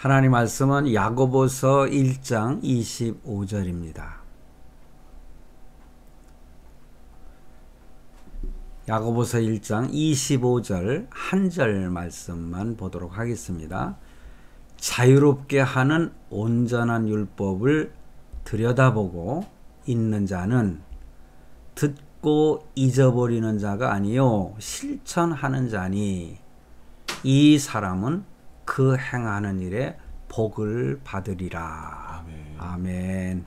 하나님 말씀은 야고보서 1장 25절입니다. 야고보서 1장 25절 한 절 말씀만 보도록 하겠습니다. 자유롭게 하는 온전한 율법을 들여다보고 있는 자는 듣고 잊어버리는 자가 아니요 실천하는 자니 이 사람은 그 행하는 일에 복을 받으리라. 아멘. 아멘.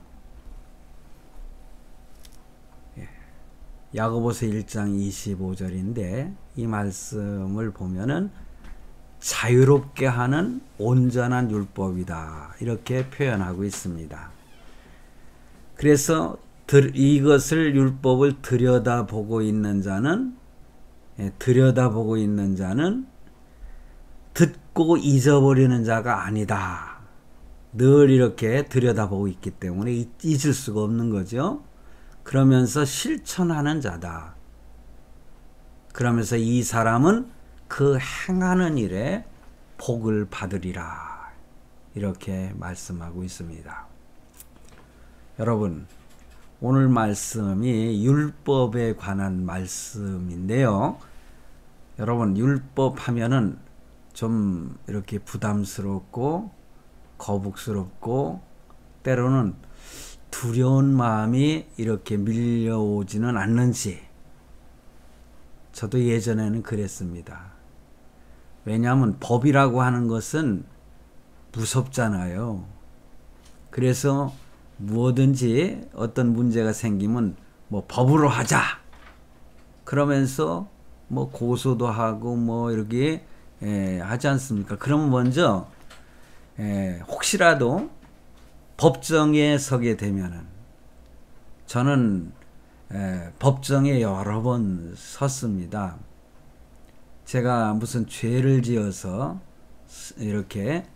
야고보서 1장 25절인데 이 말씀을 보면은 자유롭게 하는 온전한 율법이다 이렇게 표현하고 있습니다. 그래서 이것을 율법을 들여다보고 있는 자는 듣고 잊어버리는 자가 아니다. 늘 이렇게 들여다보고 있기 때문에 잊을 수가 없는 거죠. 그러면서 실천하는 자다. 그러면서 이 사람은 그 행하는 일에 복을 받으리라. 이렇게 말씀하고 있습니다. 여러분, 오늘 말씀이 율법에 관한 말씀인데요. 여러분, 율법 하면은 좀 이렇게 부담스럽고 거북스럽고 때로는 두려운 마음이 이렇게 밀려오지는 않는지 저도 예전에는 그랬습니다. 왜냐하면 법이라고 하는 것은 무섭잖아요. 그래서 무엇든지 어떤 문제가 생기면 뭐 법으로 하자 그러면서 뭐 고소도 하고 뭐 이렇게 하지 않습니까? 그러면 먼저 혹시라도 법정에 서게 되면은 저는 법정에 여러 번 섰습니다. 제가 무슨 죄를 지어서 이렇게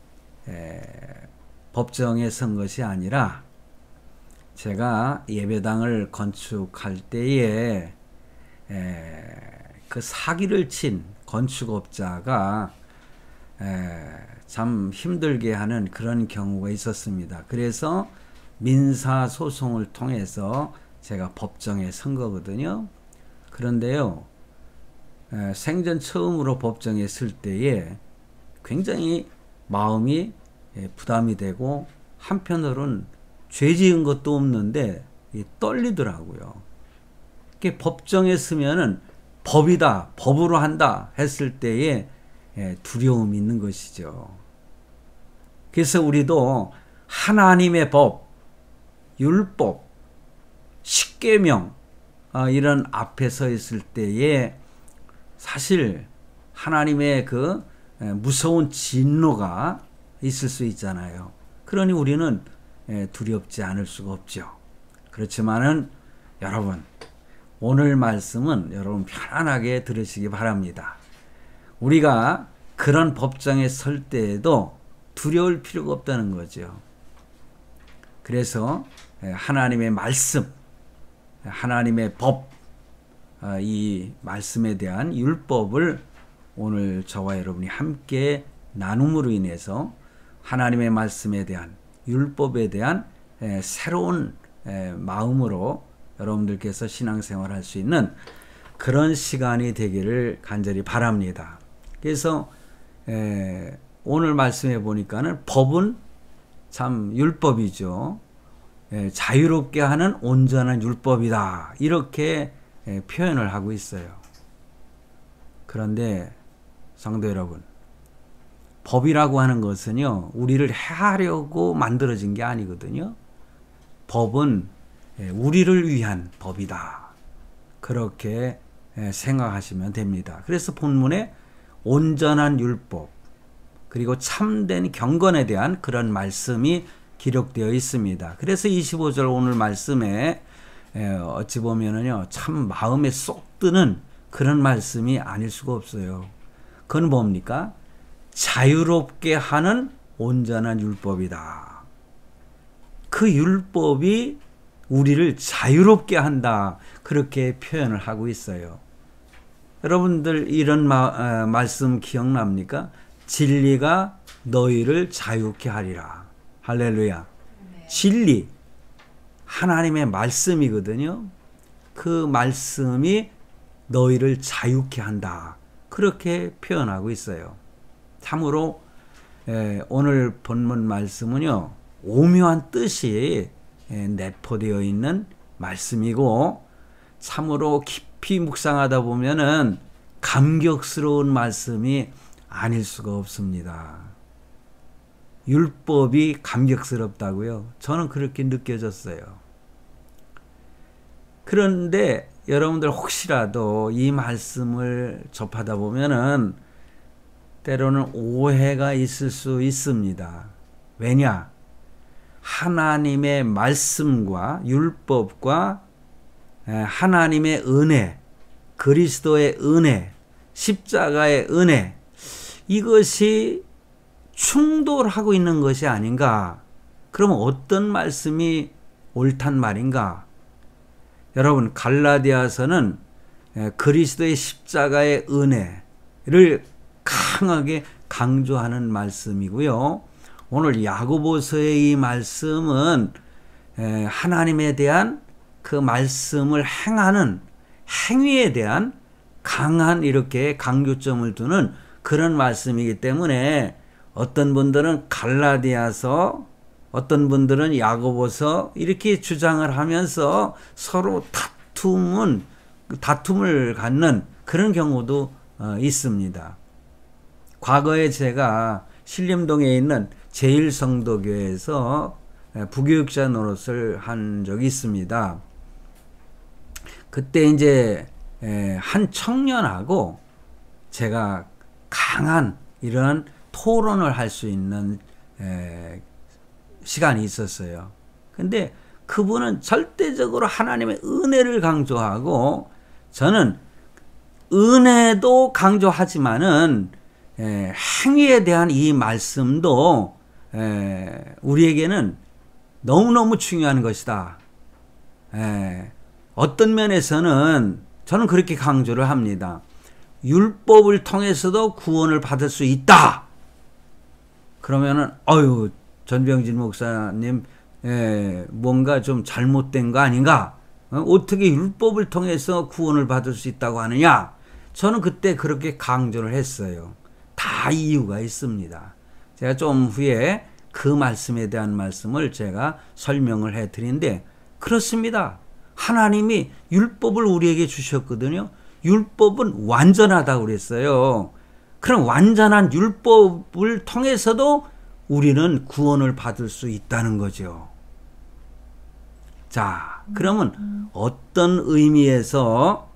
법정에 선 것이 아니라 제가 예배당을 건축할 때에 그 사기를 친 건축업자가 참 힘들게 하는 그런 경우가 있었습니다. 그래서 민사소송을 통해서 제가 법정에 선 거거든요. 그런데요, 생전 처음으로 법정에 설 때에 굉장히 마음이 부담이 되고 한편으로는 죄 지은 것도 없는데 떨리더라고요. 법정에 서면은 법이다, 법으로 한다 했을 때에 두려움이 있는 것이죠. 그래서 우리도 하나님의 법, 율법, 십계명 이런 앞에 서 있을 때에 사실 하나님의 그 무서운 진노가 있을 수 있잖아요. 그러니 우리는 두렵지 않을 수가 없죠. 그렇지만은 여러분, 오늘 말씀은 여러분 편안하게 들으시기 바랍니다. 우리가 그런 법정에 설 때에도 두려울 필요가 없다는 거죠. 그래서 하나님의 말씀, 하나님의 법, 이 말씀에 대한 율법을 오늘 저와 여러분이 함께 나눔으로 인해서 하나님의 말씀에 대한 율법에 대한 새로운 마음으로 여러분들께서 신앙생활을 할 수 있는 그런 시간이 되기를 간절히 바랍니다. 그래서 오늘 말씀해 보니까는 법은 참 율법이죠. 자유롭게 하는 온전한 율법이다. 이렇게 표현을 하고 있어요. 그런데 성도 여러분, 법이라고 하는 것은요, 우리를 해하려고 만들어진 게 아니거든요. 법은 우리를 위한 법이다. 그렇게 생각하시면 됩니다. 그래서 본문에 온전한 율법 그리고 참된 경건에 대한 그런 말씀이 기록되어 있습니다. 그래서 25절 오늘 말씀에 어찌 보면은요, 참 마음에 쏙 드는 그런 말씀이 아닐 수가 없어요. 그건 뭡니까? 자유롭게 하는 온전한 율법이다. 그 율법이 우리를 자유롭게 한다. 그렇게 표현을 하고 있어요. 여러분들 이런 말씀 기억납니까? 진리가 너희를 자유케 하리라. 할렐루야. 진리, 하나님의 말씀이거든요. 그 말씀이 너희를 자유케 한다. 그렇게 표현하고 있어요. 참으로 오늘 본문 말씀은요, 오묘한 뜻이 내포되어 있는 말씀이고, 참으로 깊이 묵상하다 보면은 감격스러운 말씀이 아닐 수가 없습니다. 율법이 감격스럽다고요? 저는 그렇게 느껴졌어요. 그런데 여러분들 혹시라도 이 말씀을 접하다 보면은 때로는 오해가 있을 수 있습니다. 왜냐? 하나님의 말씀과 율법과 하나님의 은혜, 그리스도의 은혜, 십자가의 은혜, 이것이 충돌하고 있는 것이 아닌가? 그러면 어떤 말씀이 옳단 말인가? 여러분, 갈라디아서는 그리스도의 십자가의 은혜를 강하게 강조하는 말씀이고요. 오늘 야고보서의 이 말씀은 하나님에 대한 그 말씀을 행하는 행위에 대한 강한 이렇게 강조점을 두는 그런 말씀이기 때문에 어떤 분들은 갈라디아서, 어떤 분들은 야고보서 이렇게 주장을 하면서 서로 다툼을 갖는 그런 경우도 있습니다. 과거에 제가 신림동에 있는 제1성도교회에서 부교육자 노릇을 한 적이 있습니다. 그때 이제 한 청년하고 제가 강한 이런 토론을 할 수 있는 시간이 있었어요. 근데 그분은 절대적으로 하나님의 은혜를 강조하고, 저는 은혜도 강조하지만은 행위에 대한 이 말씀도 우리에게는 너무너무 중요한 것이다. 어떤 면에서는 저는 그렇게 강조를 합니다. 율법을 통해서도 구원을 받을 수 있다. 그러면은 전병진 목사님 뭔가 좀 잘못된 거 아닌가? 어떻게 율법을 통해서 구원을 받을 수 있다고 하느냐? 저는 그때 그렇게 강조를 했어요. 다 이유가 있습니다. 제가 좀 후에 그 말씀에 대한 말씀을 제가 설명을 해드리는데, 그렇습니다. 하나님이 율법을 우리에게 주셨거든요. 율법은 완전하다고 그랬어요. 그럼 완전한 율법을 통해서도 우리는 구원을 받을 수 있다는 거죠. 자, 그러면 어떤 의미에서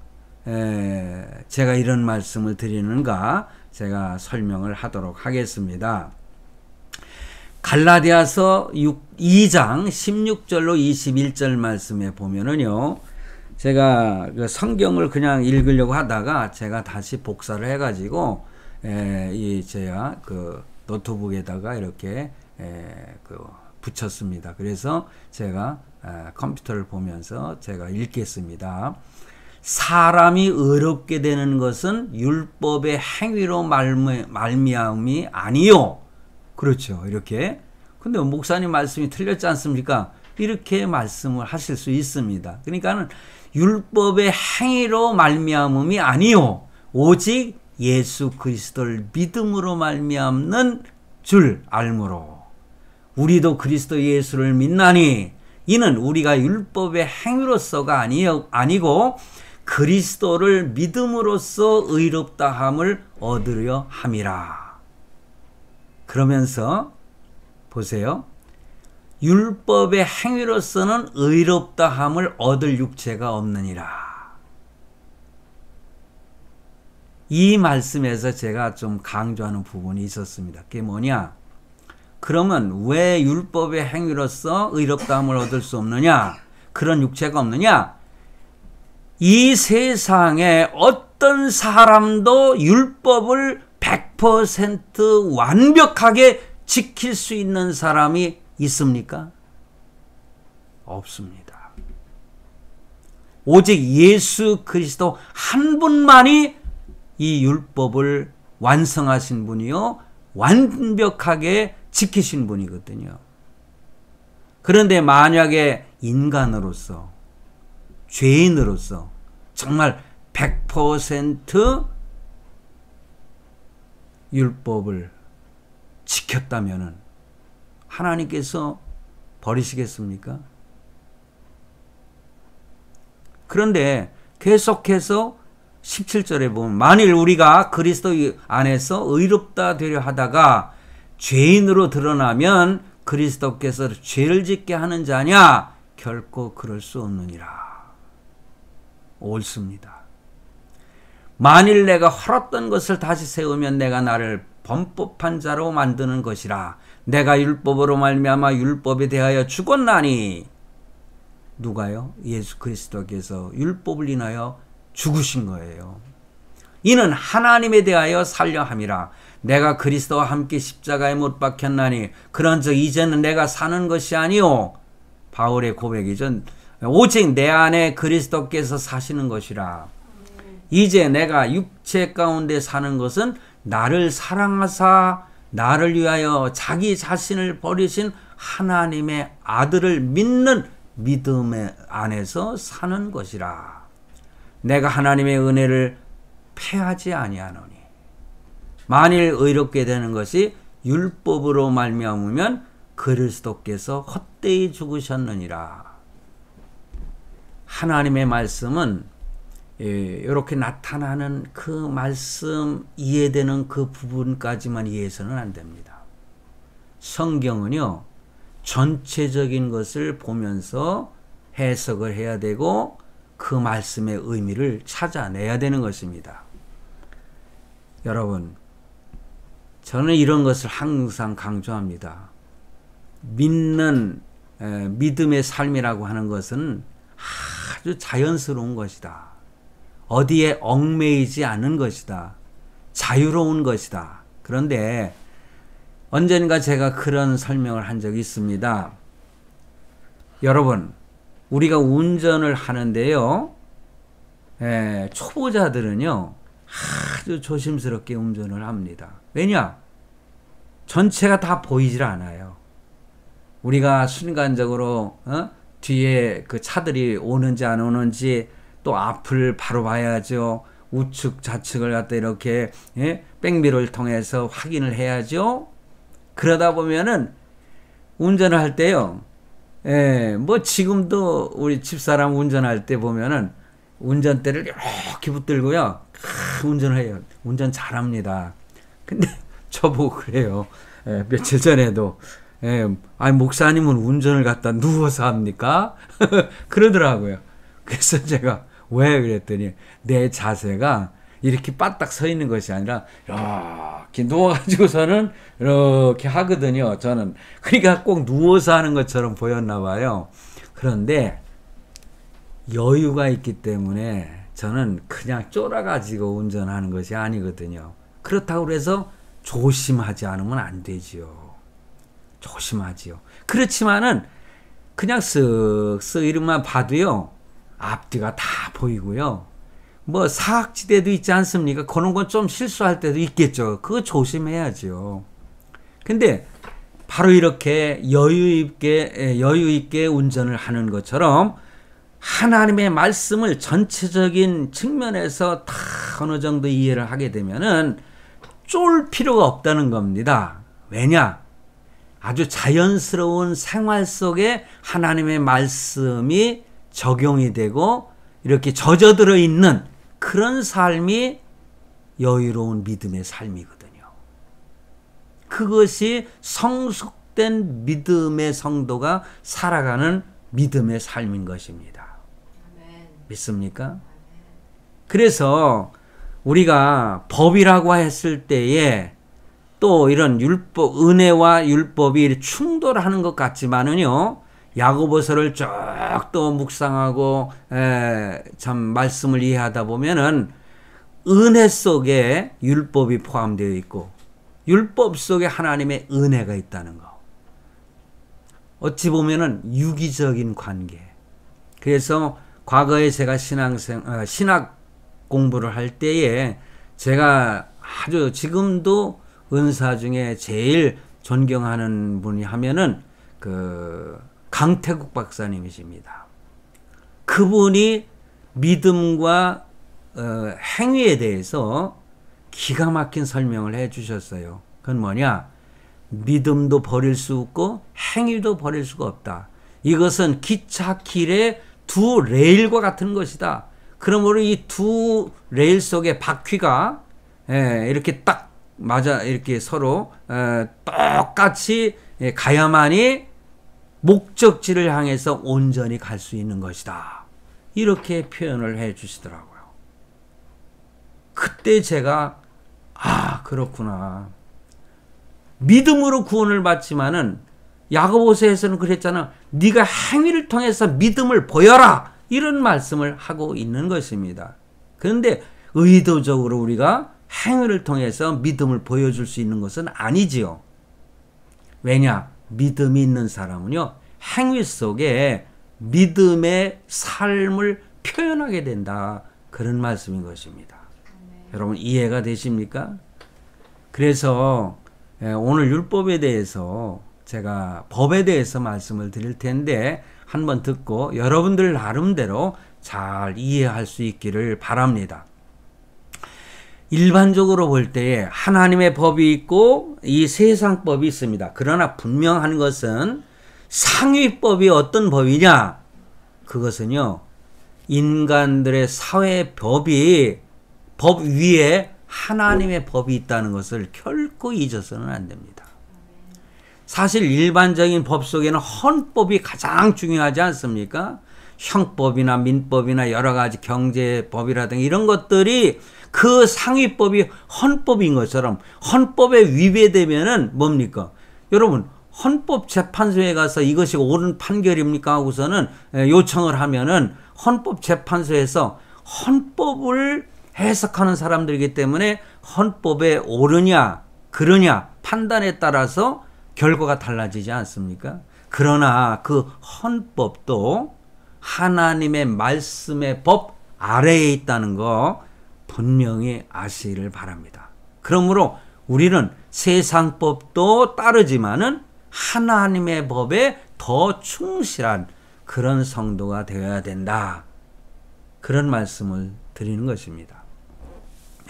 제가 이런 말씀을 드리는가, 제가 설명을 하도록 하겠습니다. 갈라디아서 2장 16절로 21절 말씀에 보면은요, 제가 그 성경을 그냥 읽으려고 하다가 제가 다시 복사를 해가지고 제가 그 노트북에다가 이렇게 붙였습니다. 그래서 제가 컴퓨터를 보면서 제가 읽겠습니다. 사람이 의롭게 되는 것은 율법의 행위로 말미암음이 아니요. 그렇죠. 이렇게. 근데 목사님 말씀이 틀렸지 않습니까? 이렇게 말씀을 하실 수 있습니다. 그러니까는 율법의 행위로 말미암음이 아니요, 오직 예수 그리스도를 믿음으로 말미암는 줄 알므로 우리도 그리스도 예수를 믿나니 이는 우리가 율법의 행위로서가 아니고 그리스도를 믿음으로써 의롭다함을 얻으려 함이라. 그러면서 보세요. 율법의 행위로서는 의롭다함을 얻을 육체가 없느니라. 이 말씀에서 제가 좀 강조하는 부분이 있었습니다. 그게 뭐냐? 그러면 왜 율법의 행위로서 의롭다함을 얻을 수 없느냐? 그런 육체가 없느냐? 이 세상에 어떤 사람도 율법을 100% 완벽하게 지킬 수 있는 사람이 있습니까? 없습니다. 오직 예수 그리스도 한 분만이 이 율법을 완성하신 분이요, 완벽하게 지키신 분이거든요. 그런데 만약에 인간으로서, 죄인으로서 정말 100% 율법을 지켰다면은 하나님께서 버리시겠습니까? 그런데 계속해서 17절에 보면 만일 우리가 그리스도 안에서 의롭다 되려 하다가 죄인으로 드러나면 그리스도께서 죄를 짓게 하는 자냐? 결코 그럴 수 없느니라. 옳습니다. 만일 내가 헐었던 것을 다시 세우면 내가 나를 범법한 자로 만드는 것이라. 내가 율법으로 말미암아 율법에 대하여 죽었나니. 누가요? 예수 그리스도께서 율법을 인하여 죽으신 거예요. 이는 하나님에 대하여 살려 함이라. 내가 그리스도와 함께 십자가에 못 박혔나니 그런즉 이제는 내가 사는 것이 아니요 바울의 고백이죠. 오직 내 안에 그리스도께서 사시는 것이라. 이제 내가 육체 가운데 사는 것은 나를 사랑하사 나를 위하여 자기 자신을 버리신 하나님의 아들을 믿는 믿음 안에서 사는 것이라. 내가 하나님의 은혜를 패하지 아니하노니. 만일 의롭게 되는 것이 율법으로 말미암으면 그리스도께서 헛되이 죽으셨느니라. 하나님의 말씀은 이렇게 나타나는 그 말씀 이해되는 그 부분까지만 이해해서는 안 됩니다. 성경은요, 전체적인 것을 보면서 해석을 해야 되고 그 말씀의 의미를 찾아내야 되는 것입니다. 여러분, 저는 이런 것을 항상 강조합니다. 믿는 믿음의 삶이라고 하는 것은 아주 자연스러운 것이다. 어디에 얽매이지 않은 것이다. 자유로운 것이다. 그런데 언젠가 제가 그런 설명을 한 적이 있습니다. 여러분, 우리가 운전을 하는데요, 초보자들은요 아주 조심스럽게 운전을 합니다. 왜냐? 전체가 다 보이질 않아요. 우리가 순간적으로 뒤에 그 차들이 오는지 안 오는지, 또 앞을 바로 봐야죠. 우측 좌측을 갖다 이렇게 백미러를 통해서 확인을 해야죠. 그러다 보면은 운전을 할 때요, 뭐 지금도 우리 집사람 운전할 때 보면은 운전대를 이렇게 붙들고요, 운전을 해요. 운전 잘합니다. 근데 저보고 그래요. 며칠 전에도 아니 목사님은 운전을 갖다 누워서 합니까? 그러더라고요. 그래서 제가 왜 그랬더니 내 자세가 이렇게 바닥 서 있는 것이 아니라 이렇게 누워가지고서는 이렇게 하거든요. 저는 그러니까 꼭 누워서 하는 것처럼 보였나 봐요. 그런데 여유가 있기 때문에 저는 그냥 쫄아가지고 운전하는 것이 아니거든요. 그렇다고 해서 조심하지 않으면 안 되지요. 조심하지요. 그렇지만은 그냥 쓱쓱 이름만 봐도요, 앞뒤가 다 보이고요. 뭐 사각지대도 있지 않습니까? 그런 건 좀 실수할 때도 있겠죠. 그거 조심해야죠. 근데 바로 이렇게 여유 있게 운전을 하는 것처럼 하나님의 말씀을 전체적인 측면에서 다 어느 정도 이해를 하게 되면은 쫄 필요가 없다는 겁니다. 왜냐? 아주 자연스러운 생활 속에 하나님의 말씀이 적용이 되고 이렇게 젖어들어 있는 그런 삶이 여유로운 믿음의 삶이거든요. 그것이 성숙된 믿음의 성도가 살아가는 믿음의 삶인 것입니다. 믿습니까? 그래서 우리가 법이라고 했을 때에 또 이런 율법, 은혜와 율법이 충돌하는 것 같지만은요, 야고보서를 쭉 또 묵상하고 참 말씀을 이해하다 보면은 은혜 속에 율법이 포함되어 있고 율법 속에 하나님의 은혜가 있다는 거. 어찌 보면은 유기적인 관계. 그래서 과거에 제가 신학 공부를 할 때에 제가 아주 지금도 은사 중에 제일 존경하는 분이 하면은 그 강태국 박사님이십니다. 그분이 믿음과 행위에 대해서 기가 막힌 설명을 해 주셨어요. 그건 뭐냐? 믿음도 버릴 수 없고 행위도 버릴 수가 없다. 이것은 기차 길의 두 레일과 같은 것이다. 그러므로 이 두 레일 속의 바퀴가 이렇게 딱 맞아 이렇게 서로 똑같이 가야만이 목적지를 향해서 온전히 갈 수 있는 것이다. 이렇게 표현을 해 주시더라고요. 그때 제가 그렇구나. 믿음으로 구원을 받지만은 야고보서에서는 그랬잖아. 네가 행위를 통해서 믿음을 보여라. 이런 말씀을 하고 있는 것입니다. 그런데 의도적으로 우리가 행위를 통해서 믿음을 보여줄 수 있는 것은 아니지요. 왜냐? 믿음이 있는 사람은요, 행위 속에 믿음의 삶을 표현하게 된다. 그런 말씀인 것입니다. 여러분 이해가 되십니까? 그래서 오늘 율법에 대해서 제가 법에 대해서 말씀을 드릴 텐데 한번 듣고 여러분들 나름대로 잘 이해할 수 있기를 바랍니다. 일반적으로 볼 때에 하나님의 법이 있고 이 세상법이 있습니다. 그러나 분명한 것은 상위법이 어떤 법이냐? 그것은요, 인간들의 사회 법이 법 위에 하나님의 법이 있다는 것을 결코 잊어서는 안 됩니다. 사실 일반적인 법 속에는 헌법이 가장 중요하지 않습니까? 형법이나 민법이나 여러 가지 경제법이라든가 이런 것들이 그 상위법이 헌법인 것처럼 헌법에 위배되면은 뭡니까? 여러분, 헌법재판소에 가서 이것이 옳은 판결입니까? 하고서는 요청을 하면은 헌법재판소에서 헌법을 해석하는 사람들이기 때문에 헌법에 옳으냐, 그러냐 판단에 따라서 결과가 달라지지 않습니까? 그러나 그 헌법도 하나님의 말씀의 법 아래에 있다는 거 분명히 아시기를 바랍니다. 그러므로 우리는 세상 법도 따르지만은 하나님의 법에 더 충실한 그런 성도가 되어야 된다. 그런 말씀을 드리는 것입니다.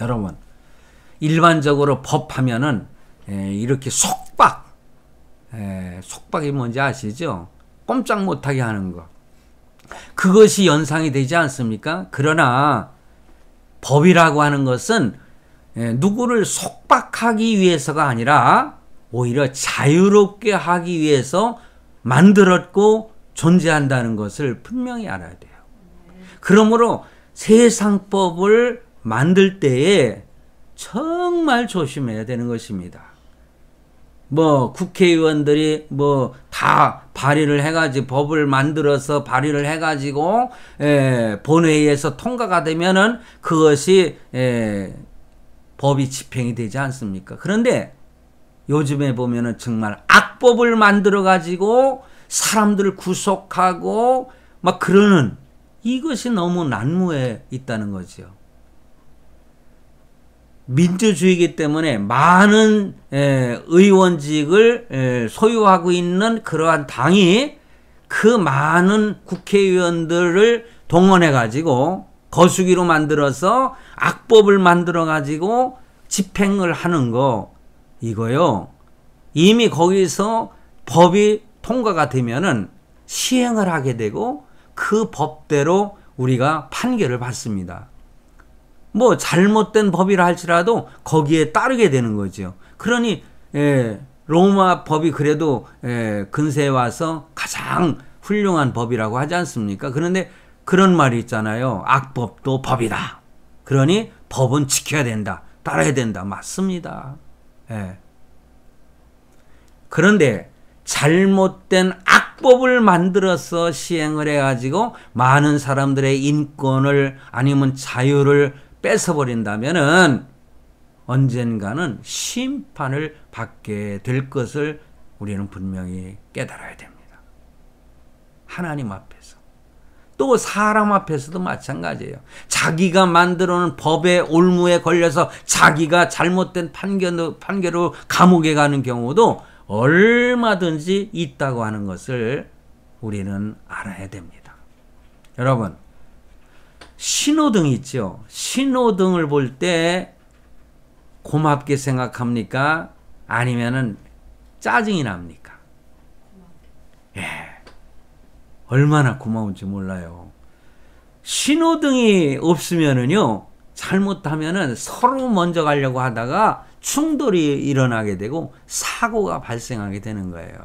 여러분, 일반적으로 법하면은 이렇게 속박이 뭔지 아시죠? 꼼짝 못하게 하는 거. 그것이 연상이 되지 않습니까? 그러나 법이라고 하는 것은 누구를 속박하기 위해서가 아니라 오히려 자유롭게 하기 위해서 만들었고 존재한다는 것을 분명히 알아야 돼요. 그러므로 세상법을 만들 때에 정말 조심해야 되는 것입니다. 국회의원들이 다 발의를 해가지고 법을 만들어서 발의를 해가지고 본회의에서 통과가 되면은 그것이 법이 집행이 되지 않습니까? 그런데 요즘에 보면은 정말 악법을 만들어 가지고 사람들을 구속하고 막 그러는 이것이 너무 난무해 있다는 거죠. 민주주의이기 때문에 많은 의원직을 소유하고 있는 그러한 당이 그 많은 국회의원들을 동원해 가지고 거수기로 만들어서 악법을 만들어 가지고 집행을 하는 거, 이거요, 이미 거기서 법이 통과가 되면은 시행을 하게 되고 그 법대로 우리가 판결을 받습니다. 잘못된 법이라 할지라도 거기에 따르게 되는 거죠. 그러니 로마 법이 그래도 근세에 와서 가장 훌륭한 법이라고 하지 않습니까? 그런데 그런 말이 있잖아요. 악법도 법이다. 그러니 법은 지켜야 된다. 따라야 된다. 맞습니다. 그런데 잘못된 악법을 만들어서 시행을 해가지고 많은 사람들의 인권을 아니면 자유를 뺏어버린다면은 언젠가는 심판을 받게 될 것을 우리는 분명히 깨달아야 됩니다. 하나님 앞에서. 또 사람 앞에서도 마찬가지예요. 자기가 만들어 놓은 법의 올무에 걸려서 자기가 잘못된 판결로 감옥에 가는 경우도 얼마든지 있다고 하는 것을 우리는 알아야 됩니다. 여러분, 신호등 있죠? 신호등을 볼 때 고맙게 생각합니까? 아니면은 짜증이 납니까? 예. 얼마나 고마운지 몰라요. 신호등이 없으면은요, 잘못하면은 서로 먼저 가려고 하다가 충돌이 일어나게 되고 사고가 발생하게 되는 거예요.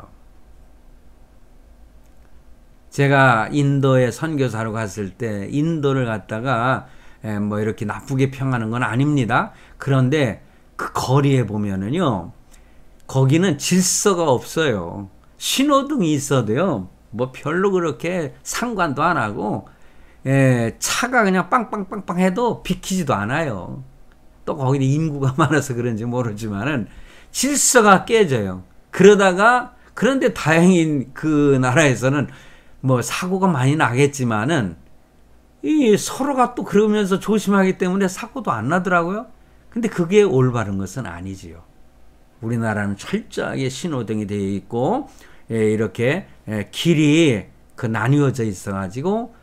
제가 인도에 선교사로 갔을 때 인도를 갔다가 뭐 이렇게 나쁘게 평하는 건 아닙니다. 그런데 그 거리에 보면은요, 거기는 질서가 없어요. 신호등이 있어도요, 뭐 별로 그렇게 상관도 안 하고, 차가 그냥 빵빵빵빵 해도 비키지도 않아요. 또 거기 인구가 많아서 그런지 모르지만은 질서가 깨져요. 그런데 다행히 그 나라에서는 뭐 사고가 많이 나겠지만은 이 서로가 또 그러면서 조심하기 때문에 사고도 안 나더라고요. 근데 그게 올바른 것은 아니지요. 우리나라는 철저하게 신호등이 되어 있고, 이렇게 길이 나뉘어져 있어가지고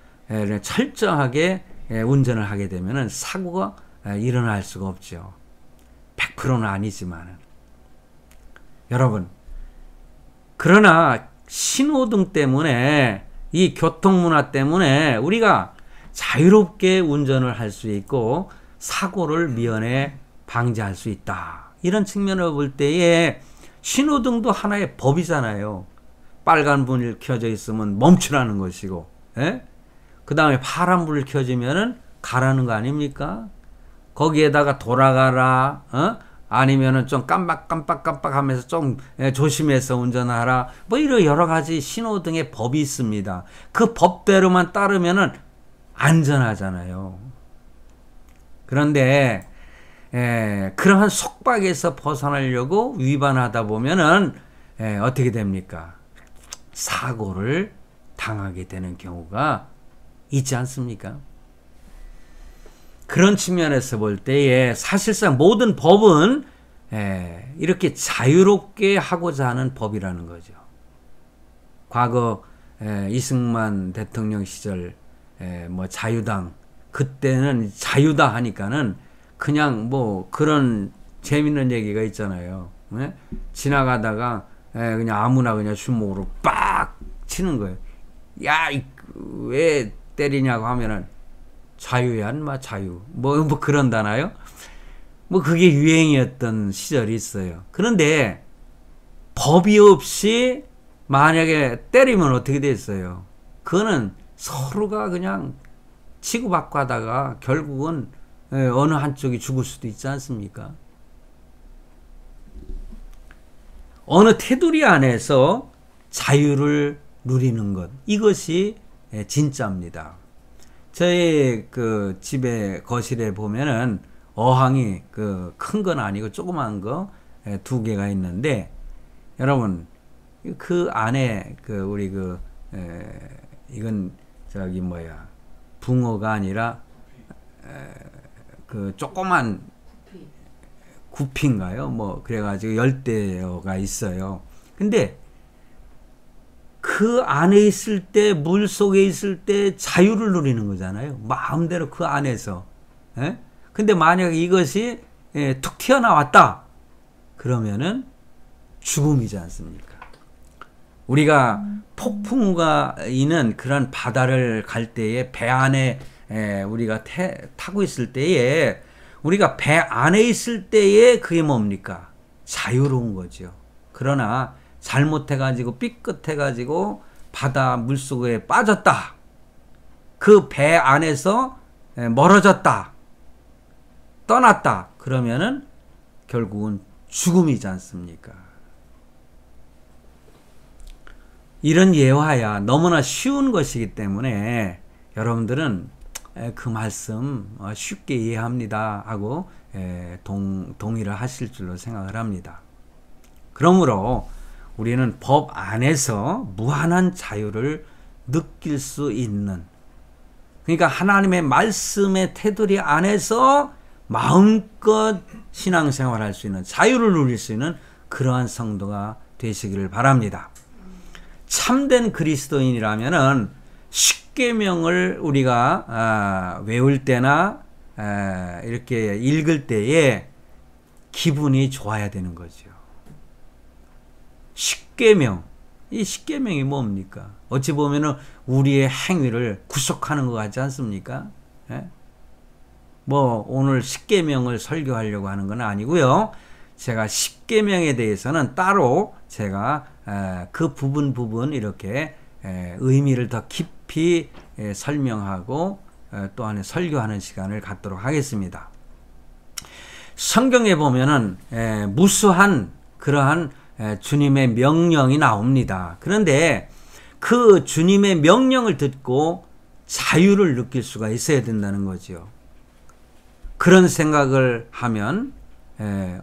철저하게 운전을 하게 되면은 사고가 일어날 수가 없죠. 100%는 아니지만은. 여러분, 그러나 신호등 때문에, 이 교통문화 때문에 우리가 자유롭게 운전을 할 수 있고 사고를 미연에 방지할 수 있다. 이런 측면을 볼 때에 신호등도 하나의 법이잖아요. 빨간불이 켜져 있으면 멈추라는 것이고, 그 다음에 파란불이 켜지면은 가라는 거 아닙니까? 거기에다가 돌아가라, 아니면은 좀 깜빡깜빡 하면서 좀 조심해서 운전하라. 뭐 이런 여러 가지 신호등의 법이 있습니다. 그 법대로만 따르면은 안전하잖아요. 그런데 그러한 속박에서 벗어나려고 위반하다 보면은 어떻게 됩니까? 사고를 당하게 되는 경우가 있지 않습니까? 그런 측면에서 볼 때에 사실상 모든 법은 이렇게 자유롭게 하고자 하는 법이라는 거죠. 과거 이승만 대통령 시절 뭐 자유당, 그때는 자유다 하니까는 그냥 뭐 그런 재밌는 얘기가 있잖아요. 지나가다가 그냥 아무나 그냥 주먹으로 빡 치는 거예요. 야, 왜 때리냐고 하면은 자유야, 인마 자유. 뭐 그런다나요? 뭐 그게 유행이었던 시절이 있어요. 그런데 법이 없이 만약에 때리면 어떻게 됐어요? 그거는 서로가 그냥 치고받고 하다가 결국은 어느 한쪽이 죽을 수도 있지 않습니까? 어느 테두리 안에서 자유를 누리는 것, 이것이 진짜입니다. 저희 그 집에 거실에 보면은 어항이 그 큰 건 아니고 조그만 거 2개가 있는데, 여러분 그 안에 그 우리 이건 저기 뭐야, 붕어가 아니라 그 조그만 구피인가요? 뭐 그래가지고 열대어가 있어요. 근데 그 안에 있을 때, 물 속에 있을 때 자유를 누리는 거잖아요. 마음대로 그 안에서. 근데 만약 이것이 툭 튀어나왔다 그러면은 죽음이지 않습니까? 우리가 폭풍우가 있는 그런 바다를 갈 때에 배 안에 우리가 타고 있을 때에, 우리가 배 안에 있을 때에 그게 뭡니까? 자유로운 거죠. 그러나 잘못해가지고 삐끗해가지고 바다 물속에 빠졌다. 그 배 안에서 멀어졌다. 떠났다. 그러면은 결국은 죽음이지 않습니까? 이런 예화야 너무나 쉬운 것이기 때문에 여러분들은 그 말씀 쉽게 이해합니다 하고 동의를 하실 줄로 생각을 합니다. 그러므로 우리는 법 안에서 무한한 자유를 느낄 수 있는 그러니까 하나님의 말씀의 테두리 안에서 마음껏 신앙생활할 수 있는, 자유를 누릴 수 있는 그러한 성도가 되시기를 바랍니다. 참된 그리스도인이라면은 십계명을 우리가 외울 때나 이렇게 읽을 때에 기분이 좋아야 되는 거죠. 십계명, 이 십계명이 뭡니까? 어찌 보면은 우리의 행위를 구속하는 것 같지 않습니까? 예? 뭐 오늘 십계명을 설교하려고 하는 건 아니고요. 제가 십계명에 대해서는 따로 제가 그 부분 이렇게 의미를 더 깊이 설명하고 또한 설교하는 시간을 갖도록 하겠습니다. 성경에 보면은 무수한 그러한 주님의 명령이 나옵니다. 그런데 그 주님의 명령을 듣고 자유를 느낄 수가 있어야 된다는 거죠. 그런 생각을 하면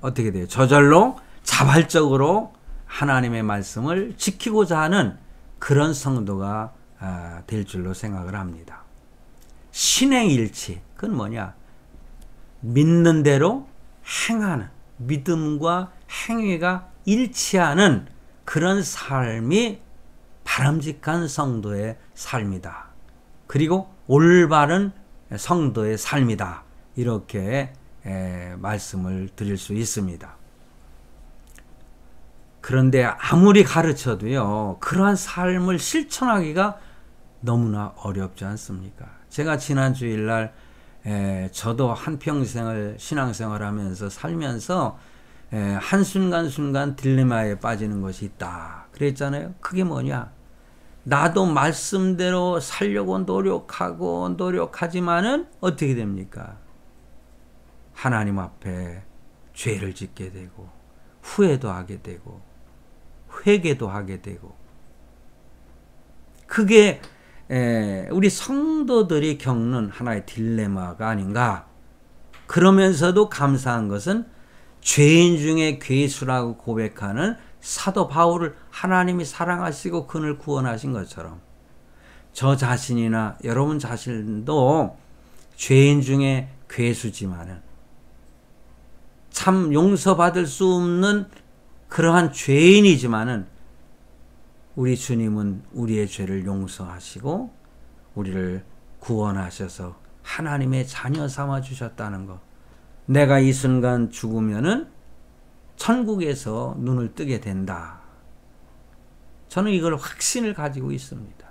어떻게 돼요? 저절로 자발적으로 하나님의 말씀을 지키고자 하는 그런 성도가 될 줄로 생각을 합니다. 신행일치, 그건 뭐냐? 믿는 대로 행하는, 믿음과 행위가 일치하는 그런 삶이 바람직한 성도의 삶이다. 그리고 올바른 성도의 삶이다. 이렇게 말씀을 드릴 수 있습니다. 그런데 아무리 가르쳐도요, 그러한 삶을 실천하기가 너무나 어렵지 않습니까? 제가 지난 주일날 저도 한평생을 신앙생활하면서 살면서 한순간순간 딜레마에 빠지는 것이 있다 그랬잖아요. 그게 뭐냐? 나도 말씀대로 살려고 노력하지만은 어떻게 됩니까? 하나님 앞에 죄를 짓게 되고 후회도 하게 되고 회개도 하게 되고, 그게 우리 성도들이 겪는 하나의 딜레마가 아닌가. 그러면서도 감사한 것은 죄인 중에 괴수라고 고백하는 사도 바울을 하나님이 사랑하시고 그를 구원하신 것처럼 저 자신이나 여러분 자신도 죄인 중에 괴수지만은 참 용서받을 수 없는 그러한 죄인이지만은 우리 주님은 우리의 죄를 용서하시고 우리를 구원하셔서 하나님의 자녀 삼아 주셨다는 것. 내가 이 순간 죽으면은 천국에서 눈을 뜨게 된다. 저는 이걸 확신을 가지고 있습니다.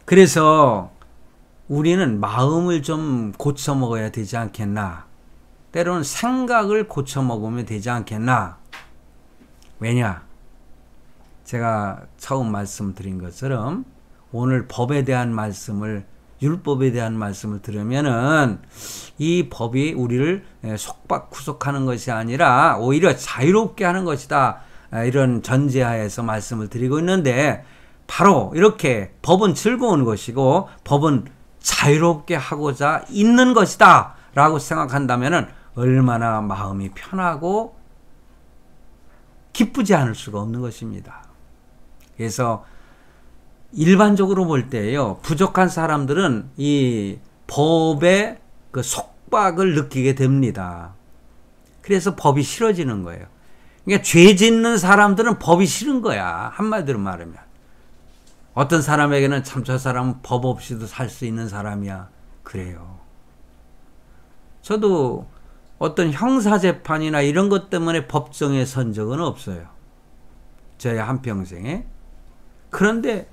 그래서 우리는 마음을 좀 고쳐 먹어야 되지 않겠나. 때로는 생각을 고쳐 먹으면 되지 않겠나. 왜냐? 제가 처음 말씀드린 것처럼 오늘 법에 대한 말씀을, 율법에 대한 말씀을 들으면은 이 법이 우리를 속박구속하는 것이 아니라 오히려 자유롭게 하는 것이다. 이런 전제하에서 말씀을 드리고 있는데, 바로 이렇게 법은 즐거운 것이고 법은 자유롭게 하고자 있는 것이다 라고 생각한다면은 얼마나 마음이 편하고 기쁘지 않을 수가 없는 것입니다. 그래서 일반적으로 볼 때요, 부족한 사람들은 이 법의 그 속박을 느끼게 됩니다. 그래서 법이 싫어지는 거예요. 그러니까 죄 짓는 사람들은 법이 싫은 거야. 한마디로 말하면. 어떤 사람에게는 참 저 사람은 법 없이도 살 수 있는 사람이야. 그래요. 저도 어떤 형사재판이나 이런 것 때문에 법정에 선 적은 없어요. 저의 한평생에. 그런데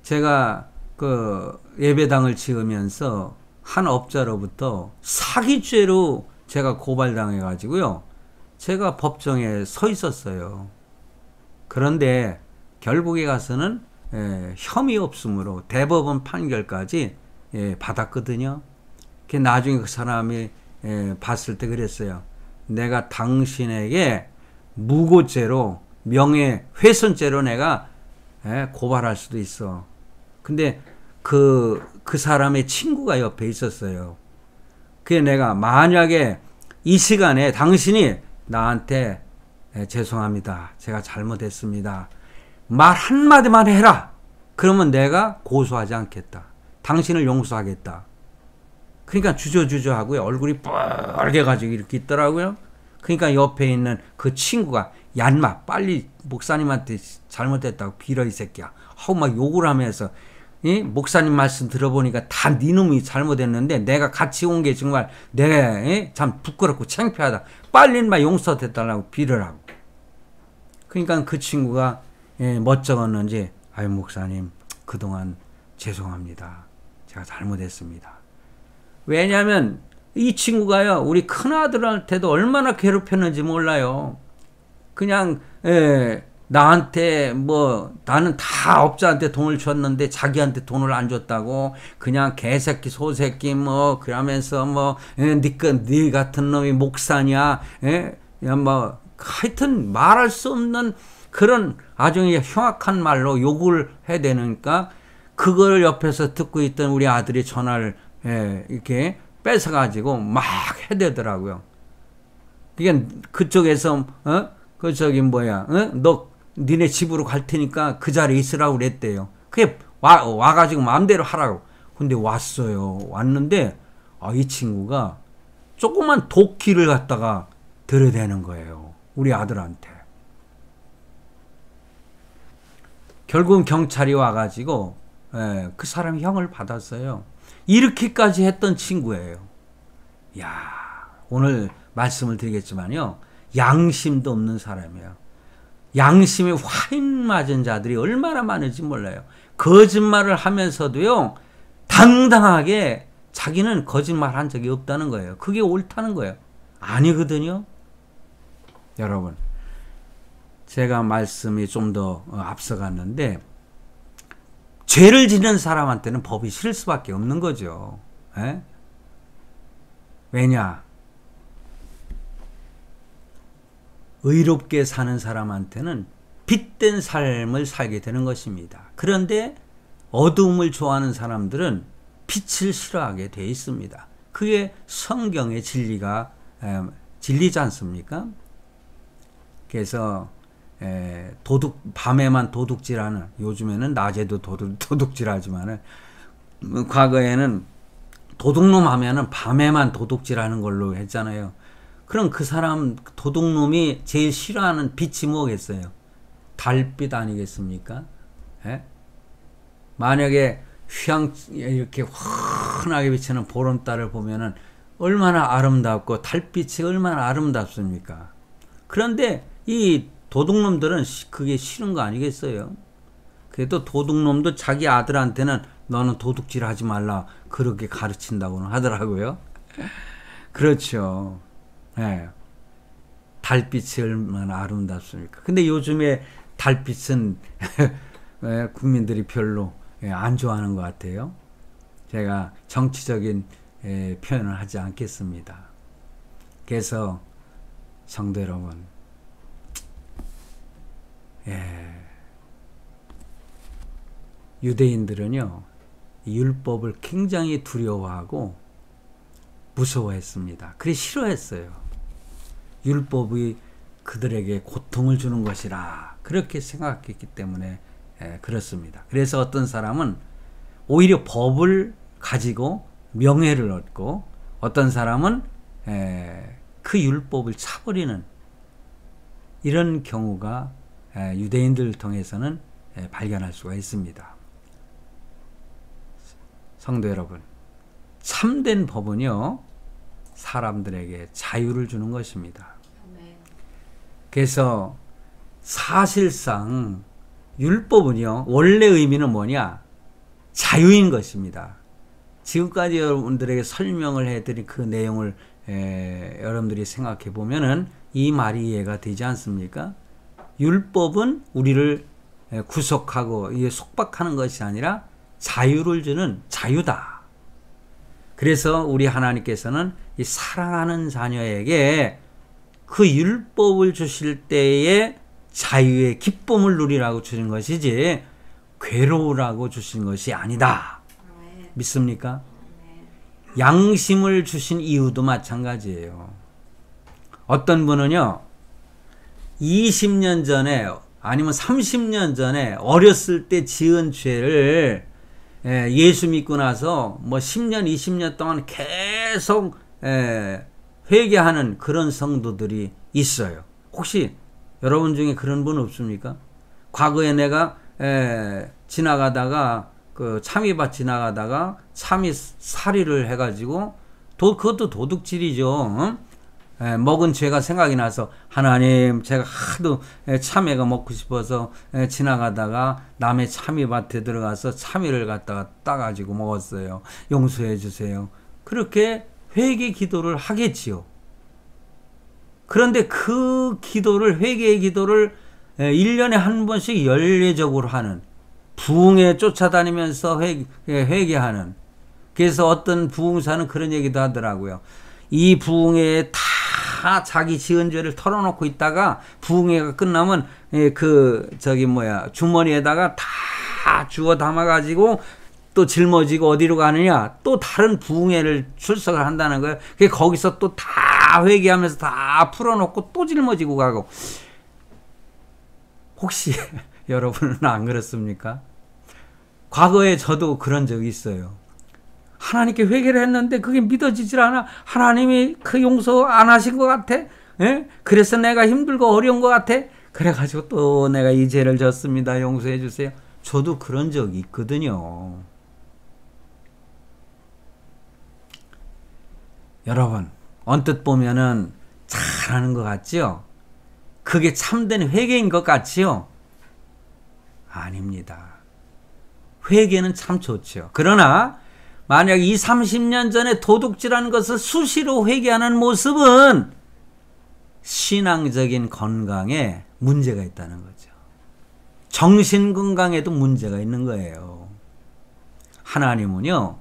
제가 그 예배당을 지으면서 한 업자로부터 사기죄로 제가 고발당해 가지고요, 제가 법정에 서 있었어요. 그런데 결국에 가서는 혐의 없음으로 대법원 판결까지 받았거든요. 나중에 그 사람이 봤을 때 그랬어요. 내가 당신에게 무고죄로, 명예훼손죄로 내가 고발할 수도 있어. 근데 그 사람의 친구가 옆에 있었어요. 그게 내가 만약에 이 시간에 당신이 나한테 죄송합니다, 제가 잘못했습니다, 말 한마디만 해라. 그러면 내가 고소하지 않겠다. 당신을 용서하겠다. 그러니까 주저주저 하고요. 얼굴이 빨개가지고 이렇게 있더라고요. 그러니까 옆에 있는 그 친구가 야 인마 빨리 목사님한테 잘못했다고 빌어 이 새끼야 하고 막 욕을 하면서 이 목사님 말씀 들어보니까 다 네 놈이 잘못했는데 내가 같이 온 게 정말 내가 참 부끄럽고 창피하다. 빨리 인마 용서해달라고 빌으라고. 그러니까 그 친구가 멋쩍었는지 아유 목사님 그동안 죄송합니다. 제가 잘못했습니다. 왜냐하면 이 친구가요 우리 큰아들한테도 얼마나 괴롭혔는지 몰라요. 그냥 나한테 뭐 나는 다 업자한테 돈을 줬는데 자기한테 돈을 안 줬다고 그냥 개새끼 소새끼 뭐 그러면서 뭐 네 같은 놈이 목사냐 뭐 하여튼 말할 수 없는 그런 아주 흉악한 말로 욕을 해야 되니까 그걸 옆에서 듣고 있던 우리 아들이 전화를 이렇게 뺏어가지고 막 해대더라고요. 이게 그쪽에서 그 저기 뭐야 너 니네 집으로 갈 테니까 그 자리에 있으라고 그랬대요. 그게 와가지고 마음대로 하라고. 근데 왔어요. 왔는데 이 친구가 조그만 도끼를 갖다가 들이대는 거예요. 우리 아들한테. 결국은 경찰이 와가지고 그 사람이 형을 받았어요. 이렇게까지 했던 친구예요. 야 오늘 말씀을 드리겠지만요. 양심도 없는 사람이에요. 양심에 화인 맞은 자들이 얼마나 많은지 몰라요. 거짓말을 하면서도요. 당당하게 자기는 거짓말 한 적이 없다는 거예요. 그게 옳다는 거예요. 아니거든요. 여러분 제가 말씀이 좀 더 앞서갔는데 죄를 지는 사람한테는 법이 싫을 수밖에 없는 거죠. 왜냐? 의롭게 사는 사람한테는 빛된 삶을 살게 되는 것입니다. 그런데 어두움을 좋아하는 사람들은 빛을 싫어하게 되어 있습니다. 그게 성경의 진리지 않습니까? 그래서 밤에만 도둑질하는, 요즘에는 낮에도 도둑질하지만은 과거에는 도둑놈 하면은 밤에만 도둑질하는 걸로 했잖아요. 그럼 그 사람 도둑놈이 제일 싫어하는 빛이 뭐겠어요? 달빛 아니겠습니까? 만약에 이렇게 환하게 비치는 보름달을 보면은 얼마나 아름답고 달빛이 얼마나 아름답습니까? 그런데 이 도둑놈들은 그게 싫은 거 아니겠어요? 그래도 도둑놈도 자기 아들한테는 너는 도둑질 하지 말라 그렇게 가르친다고는 하더라고요. 그렇죠. 달빛이 얼마나 아름답습니까? 근데 요즘에 달빛은 국민들이 별로 안 좋아하는 것 같아요. 제가 정치적인 표현을 하지 않겠습니다. 그래서 성도 여러분, 유대인들은요, 율법을 굉장히 두려워하고 무서워했습니다. 그래 싫어했어요. 율법이 그들에게 고통을 주는 것이라 그렇게 생각했기 때문에 그렇습니다. 그래서 어떤 사람은 오히려 법을 가지고 명예를 얻고 어떤 사람은 그 율법을 차버리는 이런 경우가 유대인들을 통해서는 발견할 수가 있습니다. 성도 여러분, 참된 법은요 사람들에게 자유를 주는 것입니다. 그래서 사실상 율법은요 원래 의미는 뭐냐? 자유인 것입니다. 지금까지 여러분들에게 설명을 해드린 그 내용을 여러분들이 생각해 보면은 이 말이 이해가 되지 않습니까? 율법은 우리를 구속하고 속박하는 것이 아니라 자유를 주는 자유다. 그래서 우리 하나님께서는 이 사랑하는 자녀에게 그 율법을 주실 때에 자유의 기쁨을 누리라고 주신 것이지 괴로우라고 주신 것이 아니다. 믿습니까? 양심을 주신 이유도 마찬가지예요. 어떤 분은요 20년 전에 아니면 30년 전에 어렸을 때 지은 죄를 예수 믿고 나서 뭐 10년, 20년 동안 계속 회개하는 그런 성도들이 있어요. 혹시 여러분 중에 그런 분 없습니까? 과거에 내가 지나가다가 그 참이밭 지나가다가 참이 살이를 해가지고 그것도 도둑질이죠. 먹은 죄가 생각이 나서 하나님 제가 하도 참외가 먹고 싶어서 지나가다가 남의 참이밭에 들어가서 참외를 갖다가 따가지고 먹었어요. 용서해 주세요. 그렇게 회개 기도를 하겠지요. 그런데 그 기도를 회개의 기도를 1년에 한 번씩 연례적으로 하는 부흥에 쫓아다니면서 회개하는 그래서 어떤 부흥사는 그런 얘기도 하더라고요. 이 부흥회에 다 자기 지은 죄를 털어놓고 있다가 부흥회가 끝나면 주머니에다가 다 주워 담아가지고 또 짊어지고 어디로 가느냐 또 다른 부흥회를 출석을 한다는 거예요. 거기서 또 다 회개하면서 다 풀어놓고 또 짊어지고 가고. 혹시 여러분은 안 그렇습니까? 과거에 저도 그런 적이 있어요. 하나님께 회개를 했는데 그게 믿어지질 않아. 하나님이 그 용서 안 하신 것 같아. 그래서 내가 힘들고 어려운 것 같아. 그래가지고 또 내가 이 죄를 졌습니다. 용서해 주세요. 저도 그런 적이 있거든요. 여러분 언뜻 보면은 잘하는 것 같지요? 그게 참된 회개인 것 같지요? 아닙니다. 회개는 참 좋죠. 그러나 만약 20, 30년 전에 도둑질한 것을 수시로 회개하는 모습은 신앙적인 건강에 문제가 있다는 거죠. 정신 건강에도 문제가 있는 거예요. 하나님은요,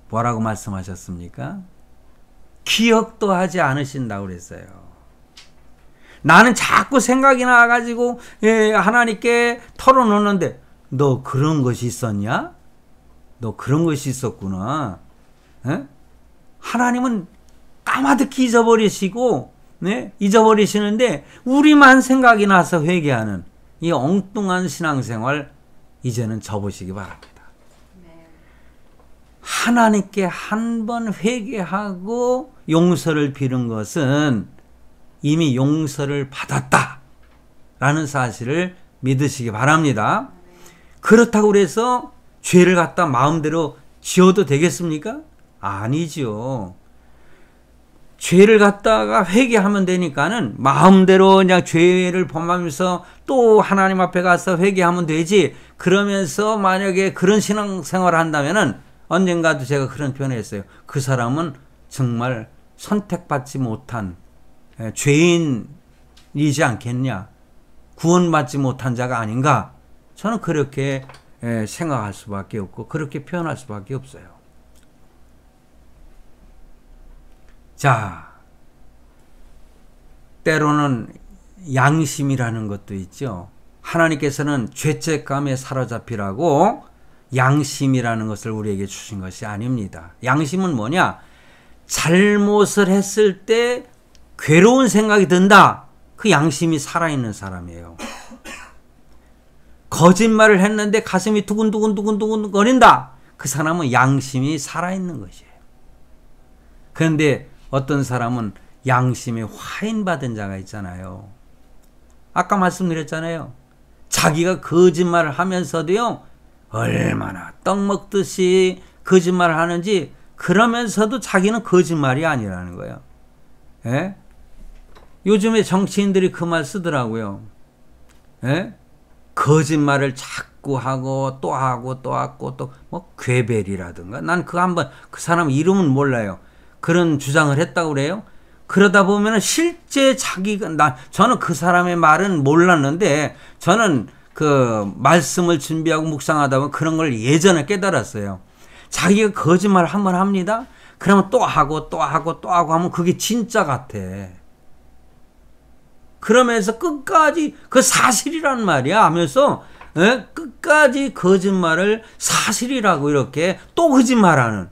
뭐라고 말씀하셨습니까? 기억도 하지 않으신다고 그랬어요. 나는 자꾸 생각이 나가지고 하나님께 털어놓는데 너 그런 것이 있었냐? 너 그런 것이 있었구나. 하나님은 까마득히 잊어버리시고 잊어버리시는데 우리만 생각이 나서 회개하는 이 엉뚱한 신앙생활 이제는 접으시기 바랍니다. 하나님께 한 번 회개하고 용서를 빌은 것은 이미 용서를 받았다라는 사실을 믿으시기 바랍니다. 그렇다고 해서 죄를 갖다 마음대로 지어도 되겠습니까? 아니죠. 죄를 갖다가 회개하면 되니까는 마음대로 그냥 죄를 범하면서 또 하나님 앞에 가서 회개하면 되지. 그러면서 만약에 그런 신앙생활을 한다면은 언젠가도 제가 그런 표현을 했어요. 그 사람은 정말 선택받지 못한 죄인이지 않겠냐. 구원받지 못한 자가 아닌가. 저는 그렇게 생각할 수밖에 없고 그렇게 표현할 수밖에 없어요. 자, 때로는 양심이라는 것도 있죠. 하나님께서는 죄책감에 사로잡히라고 양심이라는 것을 우리에게 주신 것이 아닙니다. 양심은 뭐냐? 잘못을 했을 때 괴로운 생각이 든다. 그 양심이 살아있는 사람이에요. 거짓말을 했는데 가슴이 두근두근 거린다. 그 사람은 양심이 살아있는 것이에요. 그런데 어떤 사람은 양심이 화인받은 자가 있잖아요. 아까 말씀드렸잖아요. 자기가 거짓말을 하면서도요. 얼마나 떡 먹듯이 거짓말을 하는지 그러면서도 자기는 거짓말이 아니라는 거예요. 예? 요즘에 정치인들이 그 말 쓰더라고요. 예? 거짓말을 자꾸 하고 또 하고 또 하고 또 뭐 괴벨이라든가 난 그 사람 이름은 몰라요. 그런 주장을 했다고 그래요. 그러다 보면은 실제 저는 그 사람의 말은 몰랐는데 저는 그 말씀을 준비하고 묵상하다 보면 그런 걸 예전에 깨달았어요. 자기가 거짓말 한번 합니다. 그러면 또 하고 또 하고 또 하고 하면 그게 진짜 같아. 그러면서 끝까지 그 사실이란 말이야 하면서 끝까지 거짓말을 사실이라고 이렇게 또 거짓말하는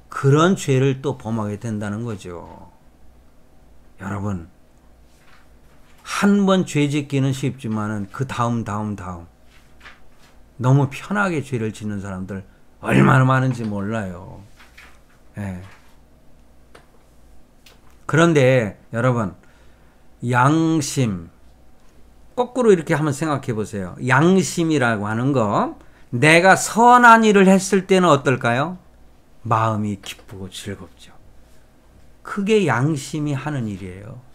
그런 죄를 또 범하게 된다는 거죠. 여러분, 한 번 죄 짓기는 쉽지만은 그 다음 너무 편하게 죄를 짓는 사람들 얼마나 많은지 몰라요. 예. 그런데 여러분, 양심, 거꾸로 이렇게 한번 생각해 보세요. 양심이라고 하는 거, 내가 선한 일을 했을 때는 어떨까요? 마음이 기쁘고 즐겁죠. 그게 양심이 하는 일이에요.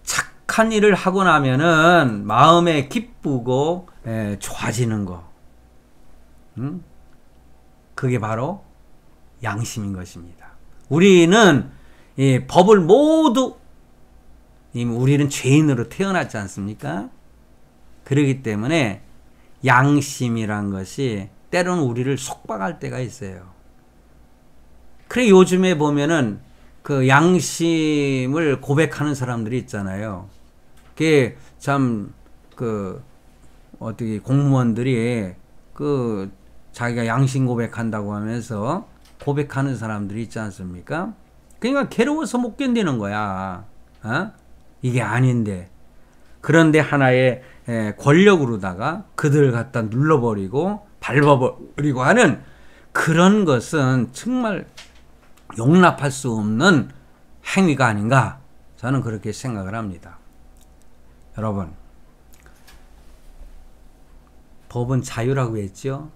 착한 일을 하고 나면은 마음에 기쁘고 좋아지는 거. 그게 바로 양심인 것입니다. 우리는 이 법을 모두 우리는 죄인으로 태어났지 않습니까? 그렇기 때문에 양심이란 것이 때로는 우리를 속박할 때가 있어요. 그래 요즘에 보면은 그 양심을 고백하는 사람들이 있잖아요. 그게 참 어떻게 공무원들이 자기가 양심 고백한다고 하면서 고백하는 사람들이 있지 않습니까? 그러니까 괴로워서 못 견디는 거야. 이게 아닌데. 그런데 하나의 권력으로다가 그들을 갖다 눌러버리고 밟아버리고 하는 그런 것은 정말 용납할 수 없는 행위가 아닌가, 저는 그렇게 생각을 합니다. 여러분, 법은 자유라고 했죠?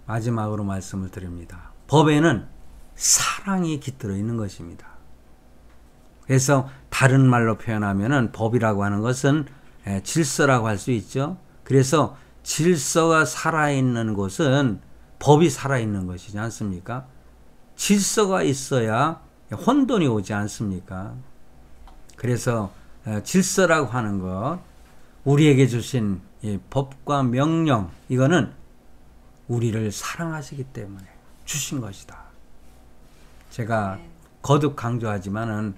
마지막으로 말씀을 드립니다. 법에는 사랑이 깃들어 있는 것입니다. 그래서 다른 말로 표현하면은 법이라고 하는 것은 질서라고 할 수 있죠. 그래서 질서가 살아있는 곳은 법이 살아있는 것이지 않습니까? 질서가 있어야 혼돈이 오지 않습니까? 그래서 질서라고 하는 것, 우리에게 주신 이 법과 명령, 이거는 우리를 사랑하시기 때문에 주신 것이다. 제가 거듭 강조하지만은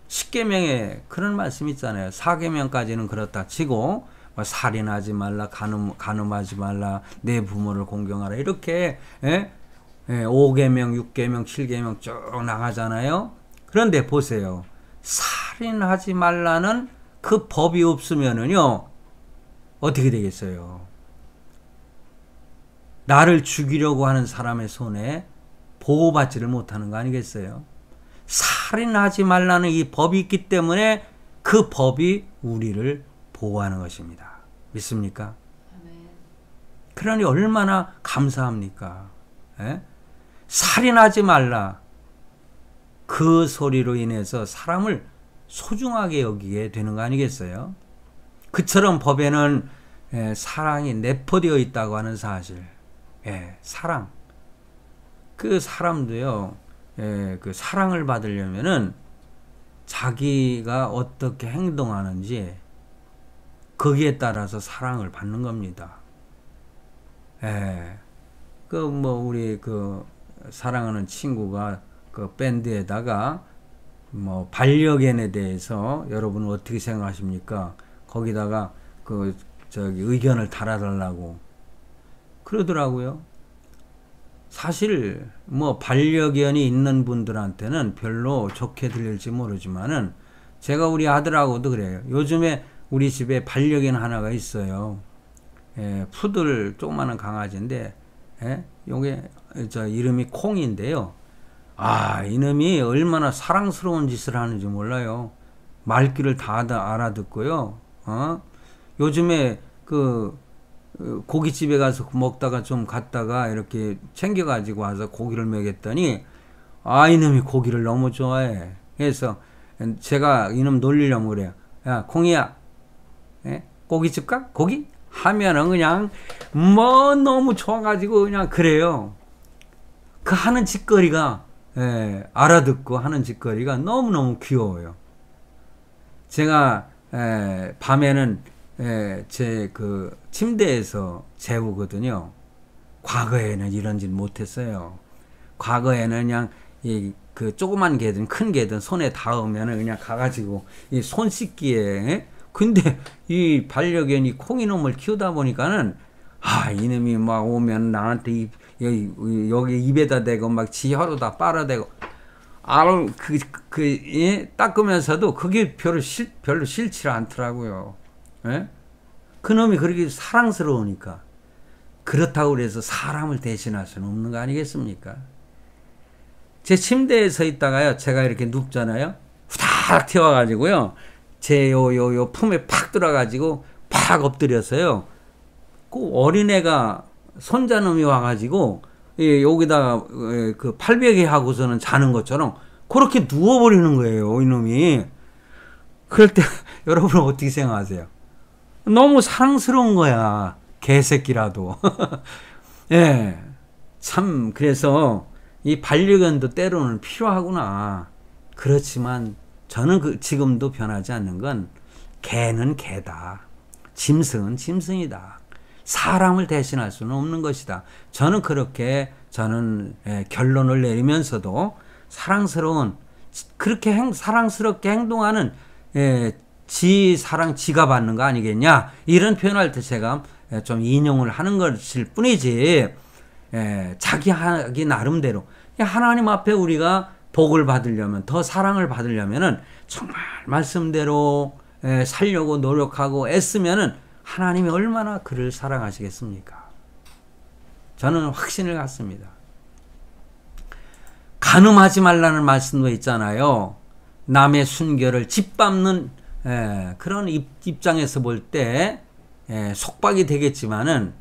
10계명에 그런 말씀이 있잖아요. 4계명까지는 그렇다 치고 살인하지 말라, 간음하지 말라, 내 부모를 공경하라, 이렇게 5계명, 6계명, 7계명 쭉 나가잖아요. 그런데 보세요. 살인하지 말라는 그 법이 없으면은요, 어떻게 되겠어요? 나를 죽이려고 하는 사람의 손에 보호받지를 못하는 거 아니겠어요? 살인하지 말라는 이 법이 있기 때문에 그 법이 우리를 보호하는 것입니다. 믿습니까? 그러니 얼마나 감사합니까? 살인하지 말라. 그 소리로 인해서 사람을 소중하게 여기게 되는 거 아니겠어요? 그처럼 법에는 사랑이 내포되어 있다고 하는 사실. 사랑. 그 사람도요, 그 사랑을 받으려면은 자기가 어떻게 행동하는지 거기에 따라서 사랑을 받는 겁니다. 우리 사랑하는 친구가 그 밴드에다가 반려견에 대해서 여러분은 어떻게 생각하십니까? 거기다가 의견을 달아달라고 그러더라고요. 사실 반려견이 있는 분들한테는 별로 좋게 들릴지 모르지만은 제가 우리 아들하고도 그래요. 요즘에 우리 집에 반려견 하나가 있어요. 푸들 조그마한 강아지인데, 요게 이름이 콩인데요. 이놈이 얼마나 사랑스러운 짓을 하는지 몰라요. 말귀를 다 알아듣고요. 요즘에 고깃집에 가서 먹다가 좀 갔다가 이렇게 챙겨가지고 와서 고기를 먹였더니 이놈이 고기를 너무 좋아해. 그래서 제가 이놈 놀리려고 그래요. 야, 콩이야, 고깃집 가? 고기? 하면은 그냥 너무 좋아가지고 그냥 그래요. 그 하는 짓거리가 알아듣고 하는 짓거리가 너무너무 귀여워요. 제가 밤에는 제 침대에서 재우거든요. 과거에는 이런 짓 못했어요. 과거에는 그냥 조그만 개든 큰 개든 손에 닿으면 그냥 가가지고 이 손 씻기에. 근데 이 반려견이 콩이놈을 키우다 보니까는 이놈이 막 오면 나한테 여기 입에다 대고 막 지 혀로다 빨아대고 닦으면서도 그게 별로 싫지 않더라고요. 예? 그놈이 그렇게 사랑스러우니까. 그렇다고 그래서 사람을 대신할 수는 없는 거 아니겠습니까? 제 침대에 서 있다가요, 제가 이렇게 눕잖아요. 후다닥 튀어가지고요, 제 요 품에 팍 들어가지고 팍 엎드려서요, 그 어린애가 손자놈이 와가지고 여기다가 그 팔베개 하고서는 자는 것처럼 그렇게 누워버리는 거예요, 이놈이. 그럴 때 여러분은 어떻게 생각하세요? 너무 사랑스러운 거야, 개새끼라도. 예, 참 그래서 이 반려견도 때로는 필요하구나. 그렇지만 저는 지금도 변하지 않는 건, 개는 개다, 짐승은 짐승이다. 사람을 대신할 수는 없는 것이다. 저는 그렇게 결론을 내리면서도 그렇게 사랑스럽게 행동하는, 지 사랑 지가 받는 거 아니겠냐, 이런 표현할 때 제가 좀 인용을 하는 것일 뿐이지, 자기 하기 나름대로 하나님 앞에 우리가 복을 받으려면, 더 사랑을 받으려면은 정말 말씀대로 살려고 노력하고 애쓰면은 하나님이 얼마나 그를 사랑하시겠습니까? 저는 확신을 갖습니다. 간음하지 말라는 말씀도 있잖아요. 남의 순결을 짓밟는 그런 입장에서 볼 때 속박이 되겠지만은,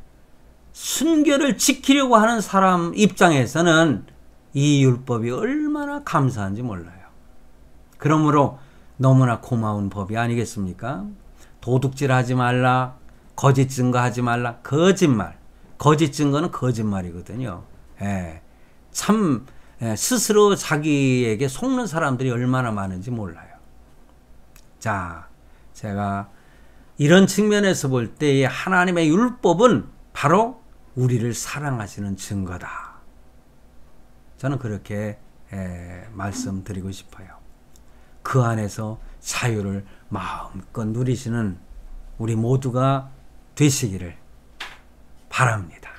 순결을 지키려고 하는 사람 입장에서는 이 율법이 얼마나 감사한지 몰라요. 그러므로 너무나 고마운 법이 아니겠습니까? 도둑질하지 말라, 거짓 증거하지 말라. 거짓 증거는 거짓말이거든요. 참 스스로 자기에게 속는 사람들이 얼마나 많은지 몰라요. 자, 제가 이런 측면에서 볼 때 하나님의 율법은 바로 우리를 사랑하시는 증거다. 저는 그렇게 말씀드리고 싶어요. 그 안에서 자유를 마음껏 누리시는 우리 모두가 되시기를 바랍니다.